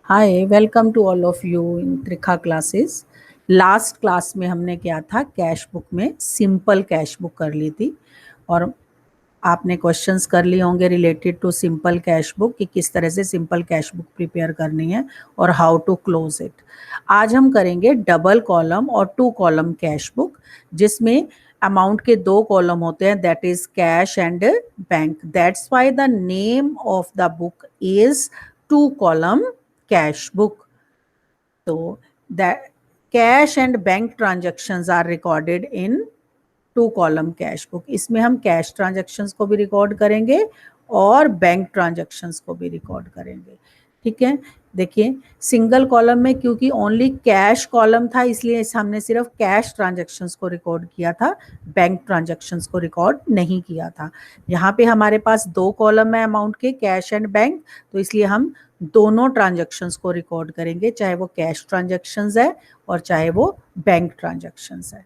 Hi, welcome to all of you in Trikha classes. Last class में हमने क्या था, कैश बुक में सिंपल कैश बुक कर ली थी और आपने क्वेश्चंस कर लिए होंगे related to simple cash book कि किस तरह से सिंपल कैश बुक प्रिपेयर करनी है और हाउ टू क्लोज इट। आज हम करेंगे डबल कॉलम और 2 कॉलम कैश बुक, जिसमें अमाउंट के 2 कॉलम होते हैं, that is cash and bank. That's why the name of the book is 2 column cash book. तो that cash and bank transactions are recorded in 2 column cash book. इसमें हम cash transactions को भी record करेंगे और bank transactions को भी record करेंगे। ठीक है, देखिए सिंगल कॉलम में क्योंकि ओनली कैश कॉलम था, इसलिए हमने सिर्फ कैश ट्रांजेक्शन्स को रिकॉर्ड किया था, बैंक ट्रांजेक्शन्स को रिकॉर्ड नहीं किया था। यहाँ पे हमारे पास 2 कॉलम है अमाउंट के, कैश एंड बैंक, तो इसलिए हम दोनों ट्रांजेक्शन्स को रिकॉर्ड करेंगे, चाहे वो कैश ट्रांजेक्शन्स है और चाहे वो बैंक ट्रांजेक्शन्स है।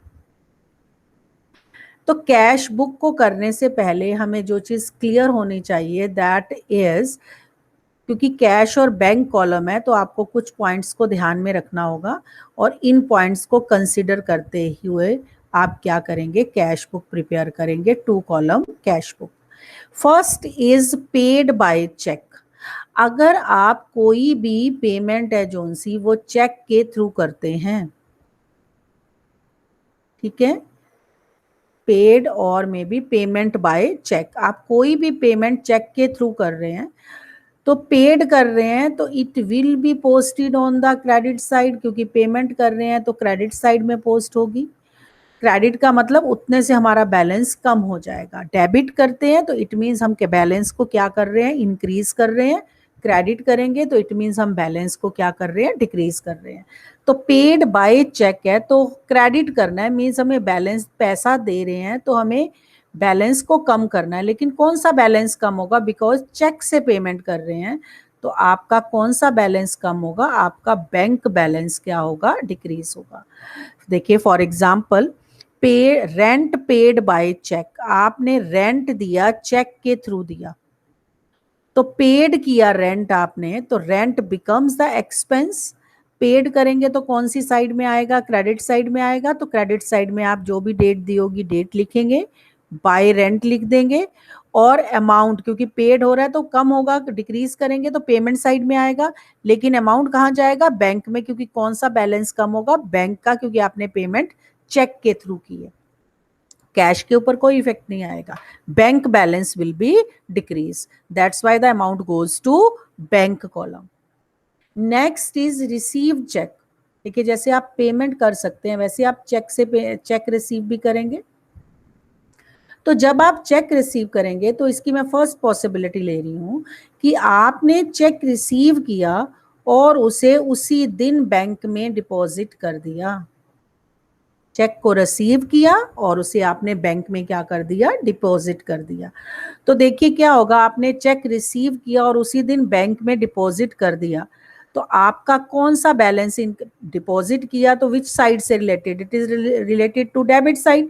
तो कैश बुक को करने से पहले हमें जो चीज़ क्लियर होनी चाहिए दैट इज, क्योंकि कैश और बैंक कॉलम है तो आपको कुछ पॉइंट्स को ध्यान में रखना होगा और इन पॉइंट्स को कंसीडर करते हुए आप क्या करेंगे, कैश बुक प्रिपेयर करेंगे, 2 column cash book. First is paid by cheque. अगर आप कोई भी पेमेंट है जोन सी वो चेक के थ्रू करते हैं, ठीक है, पेड और may be payment by cheque, आप कोई भी पेमेंट चेक के थ्रू कर रहे हैं तो पेड कर रहे हैं तो it will be posted on the credit side, क्योंकि पेमेंट कर रहे हैं तो क्रेडिट साइड में पोस्ट होगी। क्रेडिट का मतलब उतने से हमारा बैलेंस कम हो जाएगा। डेबिट करते हैं तो इट मीन्स हम के बैलेंस को क्या कर रहे हैं, इंक्रीज कर रहे हैं। क्रेडिट करेंगे तो इट मीन्स हम बैलेंस को क्या कर रहे हैं, डिक्रीज कर रहे हैं। तो पेड बाय चेक है तो क्रेडिट करना है, मीन्स हमें बैलेंस, पैसा दे रहे हैं तो हमें बैलेंस को कम करना है। लेकिन कौन सा बैलेंस कम होगा, बिकॉज चेक से पेमेंट कर रहे हैं तो आपका कौन सा बैलेंस कम होगा, आपका बैंक बैलेंस क्या होगा, डिक्रीज होगा। देखिए फॉर एग्जाम्पल, पे रेंट पेड बाय चेक, आपने रेंट दिया चेक के थ्रू दिया तो पेड किया रेंट आपने, तो rent becomes the expense. Paid करेंगे तो कौन सी साइड में आएगा, क्रेडिट साइड में आएगा, तो क्रेडिट साइड में आप जो भी डेट दी होगी डेट लिखेंगे, बाय रेंट लिख देंगे और अमाउंट, क्योंकि पेड हो रहा है तो कम होगा, डिक्रीज करेंगे तो पेमेंट साइड में आएगा। लेकिन अमाउंट कहाँ जाएगा, बैंक में, क्योंकि कौन सा बैलेंस कम होगा, बैंक का, क्योंकि आपने पेमेंट चेक के थ्रू की है। कैश के ऊपर कोई इफेक्ट नहीं आएगा, bank balance will be decrease, that's why the amount goes to bank column. Next is receive cheque. देखिए जैसे आप पेमेंट कर सकते हैं वैसे आप चेक से चेक रिसीव भी करेंगे। तो जब आप चेक रिसीव करेंगे तो इसकी मैं फर्स्ट पॉसिबिलिटी ले रही हूं कि आपने चेक रिसीव किया और उसे उसी दिन बैंक में डिपॉजिट कर दिया। चेक को रिसीव किया और उसे आपने बैंक में क्या कर दिया, डिपॉजिट कर दिया। तो देखिए क्या होगा, आपने चेक रिसीव किया और उसी दिन बैंक में डिपॉजिट कर दिया तो आपका कौन सा बैलेंस, इन डिपॉजिट किया तो विच साइड से related, it is related to debit side.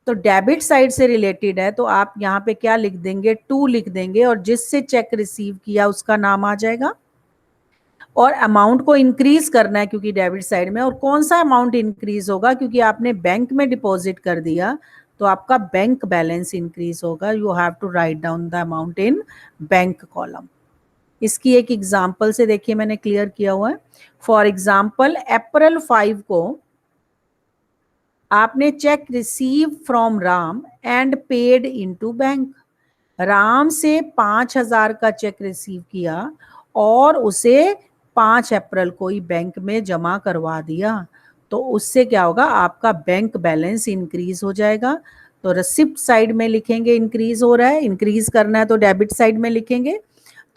तो डेबिट साइड से रिलेटेड है तो आप यहाँ पे क्या लिख देंगे, 2 लिख देंगे और जिससे चेक रिसीव किया उसका नाम आ जाएगा। और अमाउंट को इंक्रीज करना है क्योंकि डेबिट साइड में, और कौन सा अमाउंट इंक्रीज होगा, क्योंकि आपने बैंक में डिपॉजिट कर दिया तो आपका बैंक बैलेंस इंक्रीज होगा। You have to write down the amount in bank column. इसकी एक एग्जांपल से देखिए मैंने क्लियर किया हुआ है। फॉर एग्जांपल अप्रैल 5 को आपने check receive from Ram and paid into bank. Ram से 5,000 का चेक रिसीव किया और उसे 5 अप्रैल को ही बैंक में जमा करवा दिया तो उससे क्या होगा, आपका बैंक बैलेंस इंक्रीज हो जाएगा। तो रिसिप्ट साइड में लिखेंगे इंक्रीज हो रहा है, इंक्रीज करना है तो डेबिट साइड में लिखेंगे।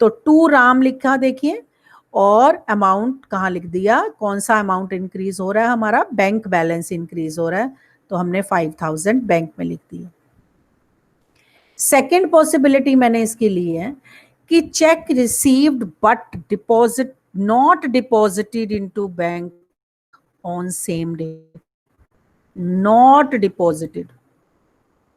तो 2 राम लिखा देखिए और अमाउंट कहाँ लिख दिया, कौन सा अमाउंट इंक्रीज हो रहा है, हमारा बैंक बैलेंस इंक्रीज हो रहा है तो हमने 5,000 बैंक में लिख दिया। सेकेंड पॉसिबिलिटी मैंने इसके लिए है कि check received but deposit not deposited into bank on same day. Not deposited,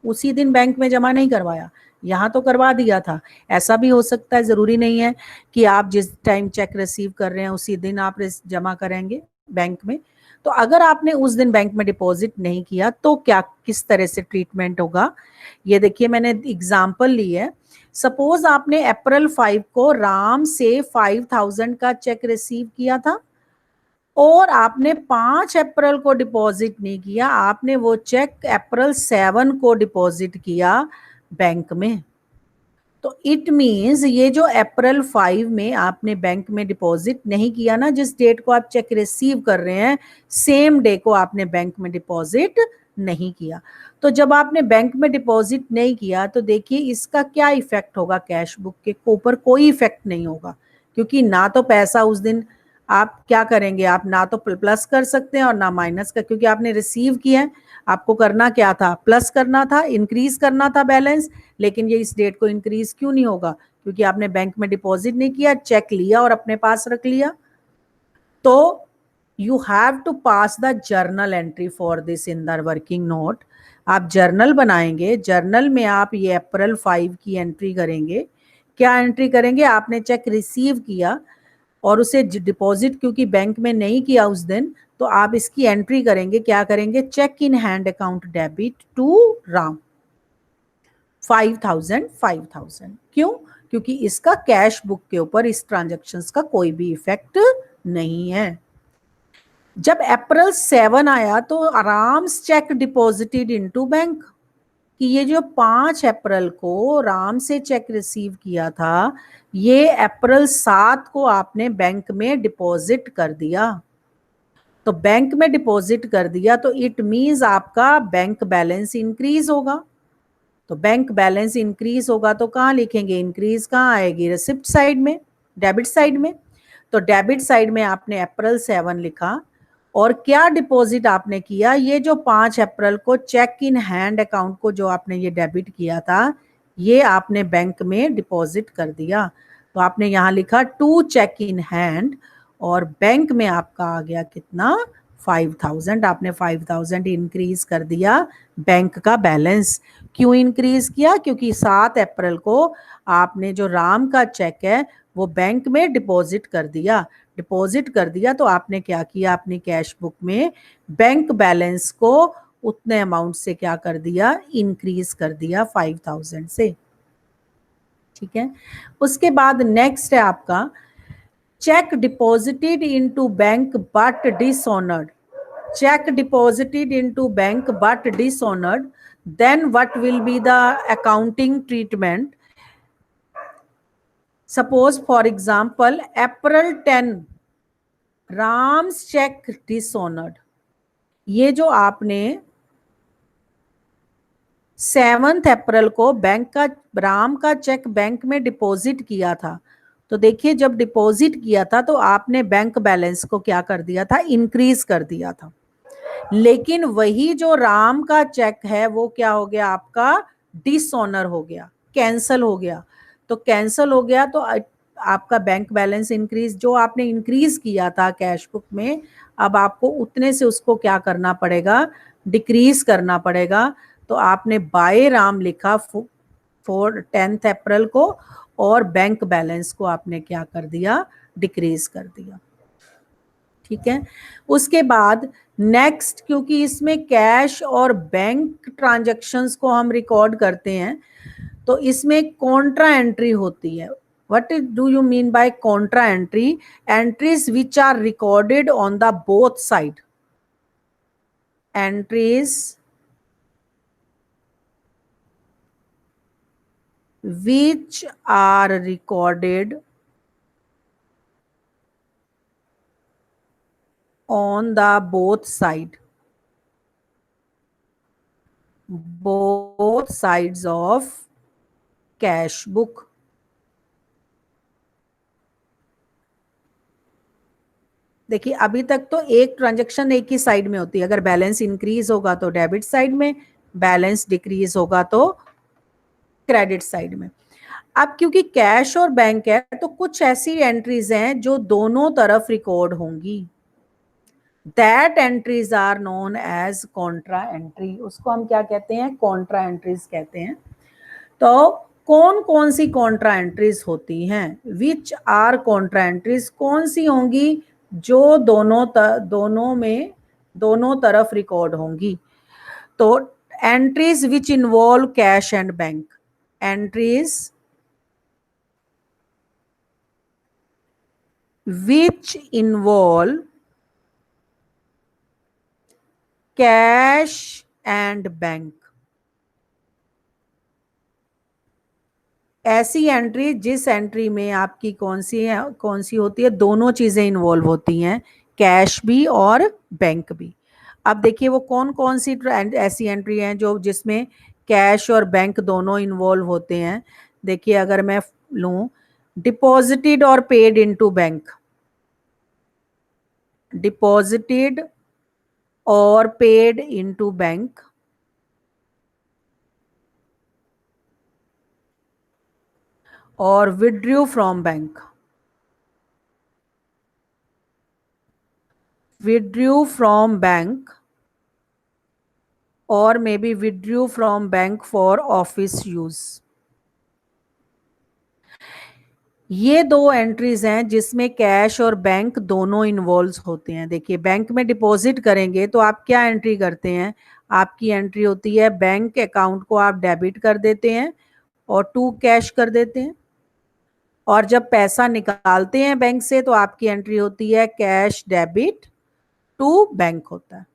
उसी दिन बैंक में जमा नहीं करवाया, यहाँ तो करवा दिया था। ऐसा भी हो सकता है, जरूरी नहीं है कि आप जिस टाइम चेक रिसीव कर रहे हैं उसी दिन आप जमा करेंगे बैंक में। तो अगर आपने उस दिन बैंक में डिपॉजिट नहीं किया तो क्या किस तरह से ट्रीटमेंट होगा, ये देखिए मैंने एग्जाम्पल ली है। सपोज आपने अप्रैल 5 को राम से 5,000 का चेक रिसीव किया था और आपने 5 अप्रैल को डिपॉजिट नहीं किया, आपने वो चेक अप्रैल 7 को डिपॉजिट किया बैंक में। तो इट मीन्स ये जो अप्रैल 5 में आपने बैंक में डिपॉजिट नहीं किया ना, जिस डेट को आप चेक रिसीव कर रहे हैं सेम डे को आपने बैंक में डिपॉजिट नहीं किया। तो जब आपने बैंक में डिपॉजिट नहीं किया तो देखिए इसका क्या इफेक्ट होगा, कैश बुक के ऊपर कोई इफेक्ट नहीं होगा, क्योंकि ना तो पैसा उस दिन आप क्या करेंगे, आप ना तो प्लस कर सकते हैं और ना माइनस का, क्योंकि आपने रिसीव किया है। आपको करना क्या था, प्लस करना था, इंक्रीज करना था बैलेंस। लेकिन ये इस डेट को इंक्रीज क्यों नहीं होगा, क्योंकि आपने बैंक में डिपॉजिट नहीं किया, चेक लिया और अपने पास रख लिया। तो you have to pass the journal entry for this in the working note. आप जर्नल बनाएंगे, जर्नल में आप ये अप्रैल 5 की एंट्री करेंगे। क्या एंट्री करेंगे, आपने चेक रिसीव किया और उसे डिपॉजिट क्योंकि बैंक में नहीं किया उस दिन, तो आप इसकी एंट्री करेंगे, क्या करेंगे, cheque in hand account debit to Ram 5,000। क्यों, क्योंकि इसका कैश बुक के ऊपर इस ट्रांजेक्शन्स का कोई भी इफेक्ट नहीं है। जब अप्रैल 7 आया तो आराम से चेक डिपॉजिटेड इनटू बैंक, कि ये जो 5 अप्रैल को राम से चेक रिसीव किया था ये अप्रैल 7 को आपने बैंक में डिपॉजिट कर दिया। तो बैंक में डिपॉजिट कर दिया तो इट मींस आपका बैंक बैलेंस इंक्रीज होगा। तो बैंक बैलेंस इंक्रीज होगा तो कहाँ लिखेंगे, इंक्रीज कहाँ आएगी, रिसिप्ट साइड में, डेबिट साइड में। तो डेबिट साइड में आपने अप्रैल 7 लिखा और क्या डिपॉजिट आपने किया, ये जो 5 अप्रैल को चेक इन हैंड अकाउंट को जो आपने ये डेबिट किया था ये आपने बैंक में डिपॉजिट कर दिया। तो आपने यहाँ लिखा टू चेक इन हैंड और बैंक में आपका आ गया कितना, 5,000। आपने 5,000 इंक्रीज कर दिया बैंक का बैलेंस। क्यों इंक्रीज किया, क्योंकि 7 अप्रैल को आपने जो राम का चेक है वो बैंक में डिपॉजिट कर दिया। डिपॉजिट कर दिया तो आपने क्या किया, अपनी कैश बुक में बैंक बैलेंस को उतने अमाउंट से क्या कर दिया, इंक्रीज कर दिया 5,000 से। ठीक है। उसके बाद नेक्स्ट है आपका check deposited into bank but dishonoured. check deposited into bank but dishonored, then what will be the accounting treatment? Suppose for example April 10 Ram's check dishonored, ये जो आपने 7 अप्रैल को बैंक का राम का चेक बैंक में डिपॉजिट किया था, तो देखिए जब डिपॉजिट किया था तो आपने बैंक बैलेंस को क्या कर दिया था, इंक्रीज कर दिया था। लेकिन वही जो राम का चेक है वो क्या हो गया, आपका डिसऑनर हो गया, कैंसल हो गया। तो कैंसल हो गया तो आपका बैंक बैलेंस इंक्रीज, जो आपने इंक्रीज किया था कैश बुक में, अब आपको उतने से उसको क्या करना पड़ेगा, डिक्रीज करना पड़ेगा। तो आपने बाय राम लिखा फॉर 10 अप्रैल को और बैंक बैलेंस को आपने क्या कर दिया, डिक्रीज कर दिया। ठीक है। उसके बाद नेक्स्ट, क्योंकि इसमें कैश और बैंक ट्रांजैक्शंस को हम रिकॉर्ड करते हैं तो इसमें कॉन्ट्रा एंट्री होती है। What do you mean by contra entry? Entries which are recorded on the both side, entries which are recorded on the both sides of cash book। देखिए अभी तक तो एक ट्रांजैक्शन एक ही साइड में होती है, अगर बैलेंस इंक्रीज होगा तो डेबिट साइड में, बैलेंस डिक्रीज होगा तो क्रेडिट साइड में। अब क्योंकि कैश और बैंक है तो कुछ ऐसी एंट्रीज हैं जो दोनों तरफ रिकॉर्ड होंगी, that entries are known as contra entry. उसको हम क्या कहते हैं, कॉन्ट्रा एंट्रीज कहते हैं। तो कौन कौन सी कॉन्ट्रा एंट्रीज होती हैं, विच आर कॉन्ट्रा एंट्रीज, कौन सी होंगी जो दोनों तरफ रिकॉर्ड होंगी। तो entries which involve cash and bank, entries which involve cash and bank, ऐसी एंट्री जिस एंट्री में आपकी कौन सी होती है, दोनों चीजें इन्वॉल्व होती हैं, कैश भी और बैंक भी। अब देखिए वो कौन कौन सी ऐसी एंट्री हैं जो जिसमें कैश और बैंक दोनों इन्वॉल्व होते हैं। देखिए अगर मैं लूं, डिपॉजिटेड और पेड इनटू बैंक, डिपॉजिटेड और पेड इनटू बैंक, और withdrew from bank, withdrew from bank, और may be withdrew from bank for office use. ये दो एंट्रीज हैं जिसमें कैश और बैंक दोनों इन्वॉल्व होते हैं। देखिए बैंक में डिपॉजिट करेंगे तो आप क्या एंट्री करते हैं, आपकी एंट्री होती है बैंक अकाउंट को आप डेबिट कर देते हैं और टू कैश कर देते हैं, और जब पैसा निकालते हैं बैंक से तो आपकी एंट्री होती है कैश डेबिट टू बैंक होता है।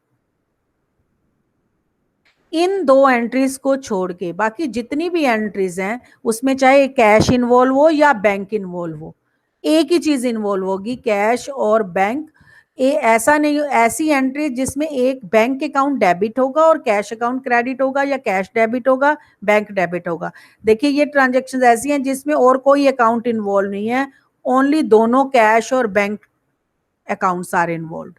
इन दो एंट्रीज को छोड़ के बाकी जितनी भी एंट्रीज हैं उसमें चाहे कैश इन्वॉल्व हो या बैंक इन्वॉल्व हो, एक ही चीज इन्वॉल्व होगी, कैश और बैंक। ऐसा नहीं, ऐसी एंट्री जिसमें एक बैंक अकाउंट डेबिट होगा और कैश अकाउंट क्रेडिट होगा, या कैश डेबिट होगा बैंक डेबिट होगा। देखिए ये ट्रांजेक्शन ऐसी हैं जिसमें और कोई अकाउंट इन्वॉल्व नहीं है, ओनली दोनों कैश और बैंक अकाउंट्स आर इन्वॉल्व।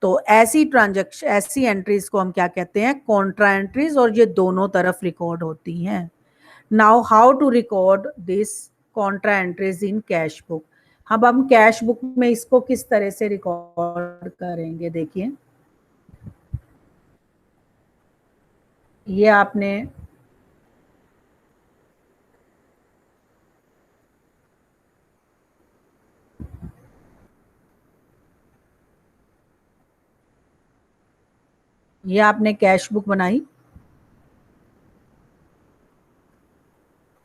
तो ऐसी ट्रांजैक्शन, ऐसी एंट्रीज को हम क्या कहते हैं, कॉन्ट्रा एंट्रीज, और ये दोनों तरफ रिकॉर्ड होती हैं। Now how to record this contra entries in cash book. अब हम कैश बुक में इसको किस तरह से रिकॉर्ड करेंगे, देखिए ये आपने कैश बुक बनाई,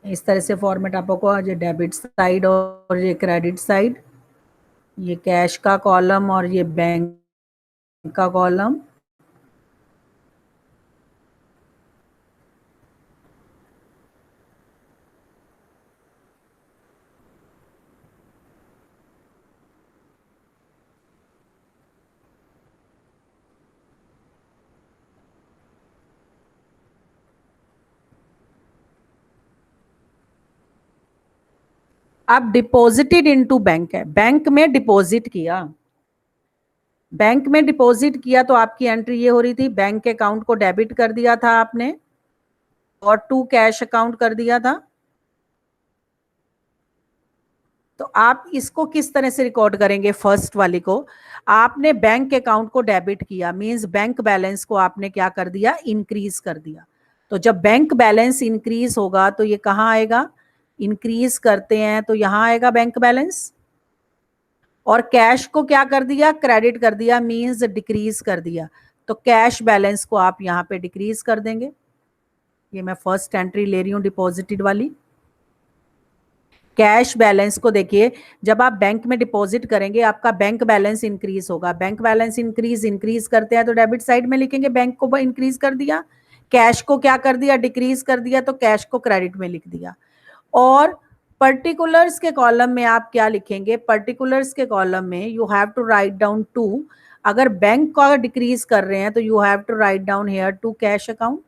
इस तरह से फॉर्मेट आपको, ये डेबिट साइड और ये क्रेडिट साइड, ये कैश का कॉलम और ये बैंक का कॉलम। अब डिपॉजिटेड इनटू बैंक है, बैंक में डिपॉजिट किया, बैंक में डिपॉजिट किया तो आपकी एंट्री ये हो रही थी, बैंक अकाउंट को डेबिट कर दिया था आपने और टू कैश अकाउंट कर दिया था। तो आप इसको किस तरह से रिकॉर्ड करेंगे, फर्स्ट वाली को, आपने बैंक अकाउंट को डेबिट किया, मींस बैंक बैलेंस को आपने क्या कर दिया, इंक्रीज कर दिया। तो जब बैंक बैलेंस इंक्रीज होगा तो ये कहाँ आएगा, इंक्रीज करते हैं तो यहां आएगा बैंक बैलेंस, और कैश को क्या कर दिया, क्रेडिट कर दिया, मींस डिक्रीज कर दिया, तो कैश बैलेंस को आप यहां पे डिक्रीज कर देंगे। ये मैं फर्स्ट एंट्री ले रही हूं डिपॉजिटेड वाली। कैश बैलेंस को देखिए, जब आप बैंक में डिपॉजिट करेंगे आपका बैंक बैलेंस इंक्रीज होगा, बैंक बैलेंस इंक्रीज करते हैं तो डेबिट साइड में लिखेंगे बैंक को इंक्रीज कर दिया, कैश को क्या कर दिया, डिक्रीज कर दिया, तो कैश को क्रेडिट में लिख दिया। और पर्टिकुलर्स के कॉलम में आप क्या लिखेंगे, पर्टिकुलर्स के कॉलम में you have to write down to, अगर बैंक को डिक्रीज कर रहे हैं तो you have to write down here to cash account,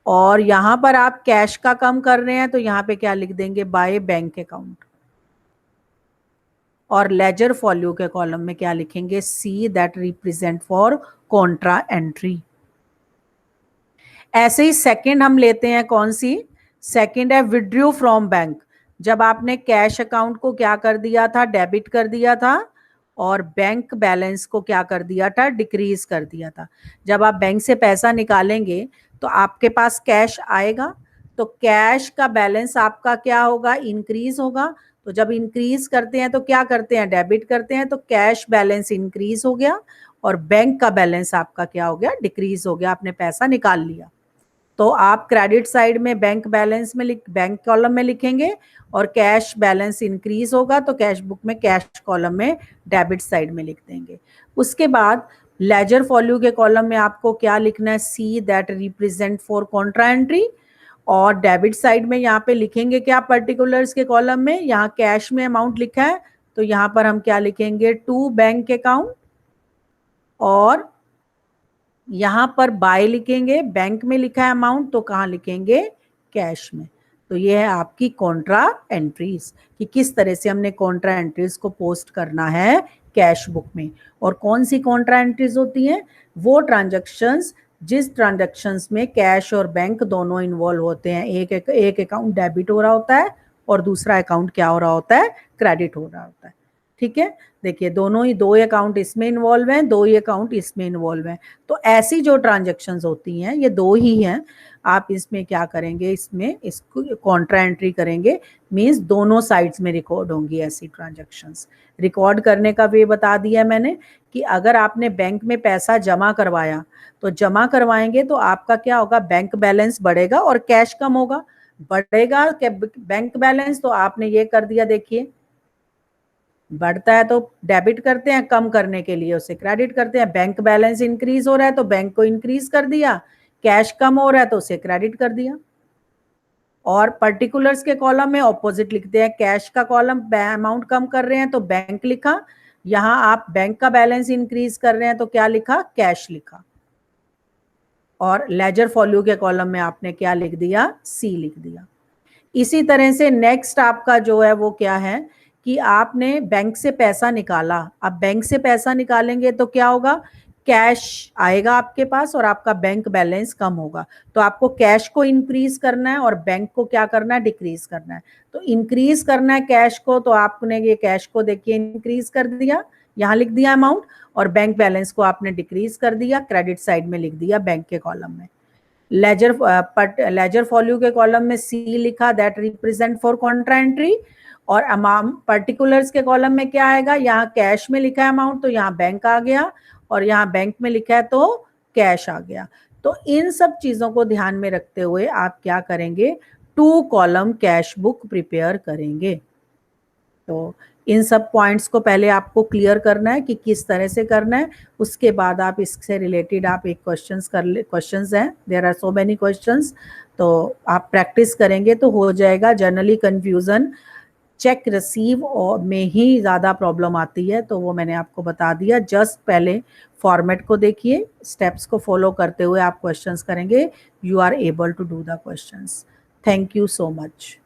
और यहां पर आप कैश का कम कर रहे हैं तो यहां पे क्या लिख देंगे, बाय बैंक अकाउंट। और लेजर फॉलो के कॉलम में क्या लिखेंगे, see that represent for Contra entry. ऐसे ही सेकंड हम लेते हैं, कौन सी, सेकंड है विड्रू फ्रॉम बैंक। जब आपने कैश अकाउंट को क्या कर दिया था, डेबिट कर दिया था, और बैंक बैलेंस को क्या कर दिया था, डिक्रीज कर दिया था। जब आप बैंक से पैसा निकालेंगे तो आपके पास कैश आएगा, तो कैश का बैलेंस आपका क्या होगा, इंक्रीज होगा। तो जब इंक्रीज करते हैं तो क्या करते हैं, डेबिट करते हैं, तो कैश बैलेंस इंक्रीज हो गया और बैंक का बैलेंस आपका क्या हो गया, डिक्रीज हो गया, आपने पैसा निकाल लिया। तो आप क्रेडिट साइड में बैंक बैलेंस में बैंक कॉलम में लिखेंगे और कैश बैलेंस इंक्रीज होगा तो कैश बुक में कैश कॉलम में डेबिट साइड में लिख देंगे। उसके बाद लेजर फॉल्यू के कॉलम में आपको क्या लिखना है, see that represent for Contra entry. और डेबिट साइड में यहाँ पे लिखेंगे क्या, पर्टिकुलर्स के कॉलम में, यहाँ कैश में अमाउंट लिखा है तो यहाँ पर हम क्या लिखेंगे, टू बैंक अकाउंट। और यहाँ पर बाय लिखेंगे, बैंक में लिखा है अमाउंट तो कहाँ लिखेंगे, कैश में। तो ये है आपकी कॉन्ट्रा एंट्रीज कि किस तरह से हमने कॉन्ट्रा एंट्रीज को पोस्ट करना है कैश बुक में। और कौन सी कॉन्ट्रा एंट्रीज होती हैं, वो ट्रांजैक्शंस जिस ट्रांजैक्शंस में कैश और बैंक दोनों इन्वॉल्व होते हैं। एक अकाउंट डेबिट हो रहा होता है और दूसरा अकाउंट क्या हो रहा होता है, क्रेडिट हो रहा होता है। ठीक है, देखिए दोनों ही, दो अकाउंट इसमें इन्वॉल्व हैं, दो ही अकाउंट इसमें इन्वॉल्व हैं। तो ऐसी जो ट्रांजैक्शंस होती हैं ये दो ही हैं, आप इसमें क्या करेंगे, इसमें इसको कॉन्ट्रा एंट्री करेंगे, मींस दोनों साइड्स में रिकॉर्ड होंगी ऐसी ट्रांजैक्शंस। रिकॉर्ड करने का वे बता दिया मैंने कि अगर आपने बैंक में पैसा जमा करवाया तो जमा करवाएंगे तो आपका क्या होगा, बैंक बैलेंस बढ़ेगा और कैश कम होगा। बढ़ेगा बैंक बैलेंस तो आपने ये कर दिया, देखिए बढ़ता है तो डेबिट करते हैं, कम करने के लिए उसे क्रेडिट करते हैं। बैंक बैलेंस इंक्रीज हो रहा है तो बैंक को इंक्रीज कर दिया, कैश कम हो रहा है तो उसे क्रेडिट कर दिया। और पर्टिकुलर्स के कॉलम में ऑपोजिट लिखते हैं, कैश का कॉलम अमाउंट कम कर रहे हैं तो बैंक लिखा, यहां आप बैंक का बैलेंस इंक्रीज कर रहे हैं तो क्या लिखा, कैश लिखा। और लेजर फॉल्यू के कॉलम में आपने क्या लिख दिया, सी लिख दिया। इसी तरह से नेक्स्ट आपका जो है वो क्या है कि आपने बैंक से पैसा निकाला। अब बैंक से पैसा निकालेंगे तो क्या होगा, कैश आएगा आपके पास और आपका बैंक बैलेंस कम होगा। तो आपको कैश को इंक्रीज करना है और बैंक को क्या करना है, डिक्रीज करना है। तो इंक्रीज करना है कैश को, तो आपने ये कैश को देखिए इंक्रीज कर दिया, यहाँ लिख दिया अमाउंट, और बैंक बैलेंस को आपने डिक्रीज कर दिया, क्रेडिट साइड में लिख दिया बैंक के कॉलम में। लेजर फॉल्यू के कॉलम में सी लिखा, that represent for Contra entry. और अमाउंट पर्टिकुलर्स के कॉलम में क्या आएगा, यहाँ कैश में लिखा है अमाउंट तो यहाँ बैंक आ गया, और यहाँ बैंक में लिखा है तो कैश आ गया। तो इन सब चीजों को ध्यान में रखते हुए आप क्या करेंगे, 2 कॉलम कैश बुक प्रिपेयर करेंगे। तो इन सब पॉइंट्स को पहले आपको क्लियर करना है कि किस तरह से करना है। उसके बाद आप इससे रिलेटेड आप एक क्वेश्चंस हैं, there are so many questions, तो आप प्रैक्टिस करेंगे तो हो जाएगा। जनरली कंफ्यूजन चेक रिसीव और में ही ज़्यादा प्रॉब्लम आती है, तो वो मैंने आपको बता दिया। जस्ट पहले फॉर्मेट को देखिए, स्टेप्स को फॉलो करते हुए आप क्वेश्चंस करेंगे, you are able to do the questions. Thank you so much.